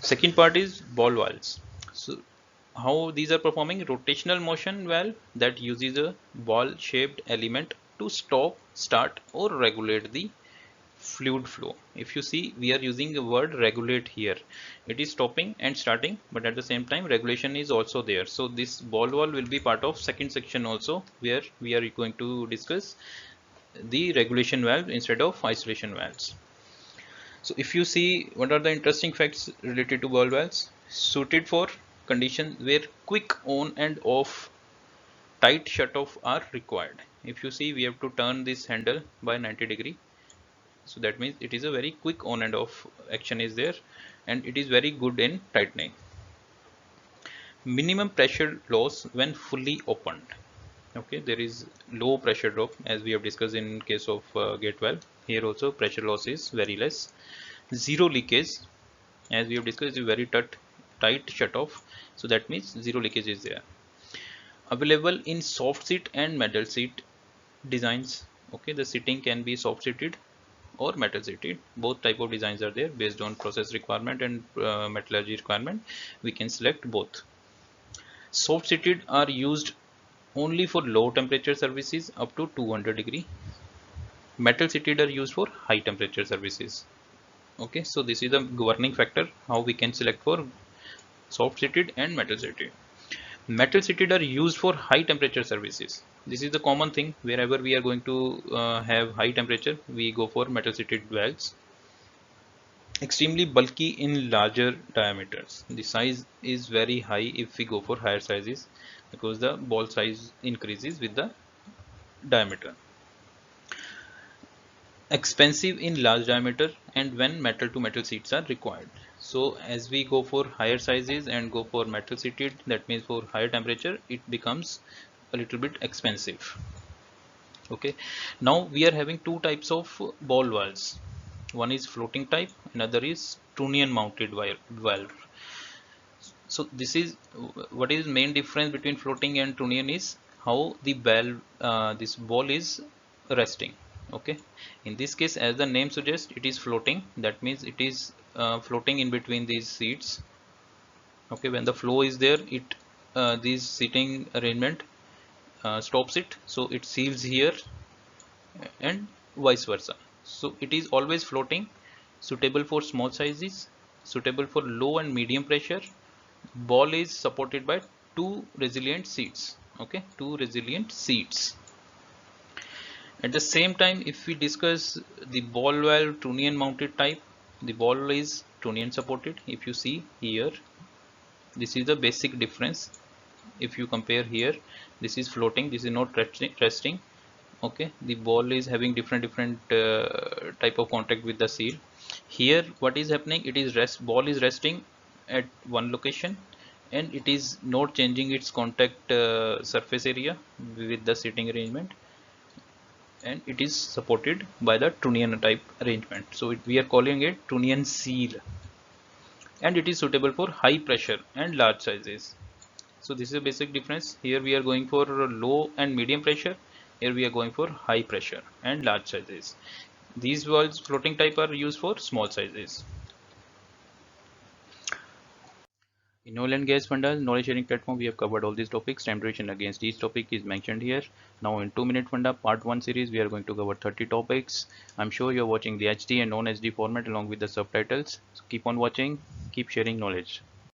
Second part is ball valves. So how these are performing: rotational motion valve that uses a ball shaped element to stop, start or regulate the fluid flow. If you see, we are using the word regulate here. It is stopping and starting, but at the same time regulation is also there. So this ball valve will be part of second section also, where we are going to discuss the regulation valve instead of isolation valves. So if you see, what are the interesting facts related to ball valves? Suited for conditions where quick on and off, tight shut off are required. If you see, we have to turn this handle by 90°. So that means it is a very quick on and off action is there, and it is very good in tightening. Minimum pressure loss when fully opened. Okay, there is low pressure drop as we have discussed in case of gate valve. Here also pressure loss is very less. Zero leakage, as we have discussed, is very tight shut off, so that means zero leakage is there. Available in soft seat and metal seat designs. Okay, the seating can be soft seated or metal seated. Both type of designs are there based on process requirement and metallurgy requirement. We can select both. Soft seated are used only for low temperature services up to 200°. Metal seated are used for high temperature services. Okay, so this is the governing factor how we can select for soft seated and metal seated. Metal seated are used for high temperature services. This is the common thing. Wherever we are going to have high temperature, we go for metal seated valves. Extremely bulky in larger diameters. The size is very high if we go for higher sizes, because the ball size increases with the diameter. Expensive in large diameter and when metal to metal seats are required. So as we go for higher sizes and go for metal seated, that means for higher temperature, it becomes a little bit expensive. Okay, now we are having two types of ball valves. One is floating type, another is trunnion mounted valve. So this is what is main difference between floating and trunnion is how the valve, this ball is resting. Okay, in this case, as the name suggests, it is floating. That means it is floating in between these seats. Okay, when the flow is there, it this seating arrangement stops it, so it seals here and vice versa. So it is always floating, suitable for small sizes, suitable for low and medium pressure. Ball is supported by two resilient seats. Okay, two resilient seats. At the same time, if we discuss the ball valve trunnion mounted type, the ball is trunnion supported. If you see here, this is the basic difference. If you compare here, this is floating, this is not resting. Okay, the ball is having different type of contact with the seal. Here what is happening, it is ball is resting at one location, and it is not changing its contact surface area with the seating arrangement, and it is supported by the trunnion type arrangement. So we are calling it trunnion seal, and it is suitable for high pressure and large sizes. So this is a basic difference. Here we are going for low and medium pressure. Here we are going for high pressure and large sizes. These valves floating type are used for small sizes. In oil and gas fundas knowledge sharing platform, we have covered all these topics. Time duration against each topic is mentioned here. Now in 2-minute funda part 1 series, we are going to cover 30 topics. I'm sure you're watching the HD and non-HD format along with the subtitles. So keep on watching, keep sharing knowledge.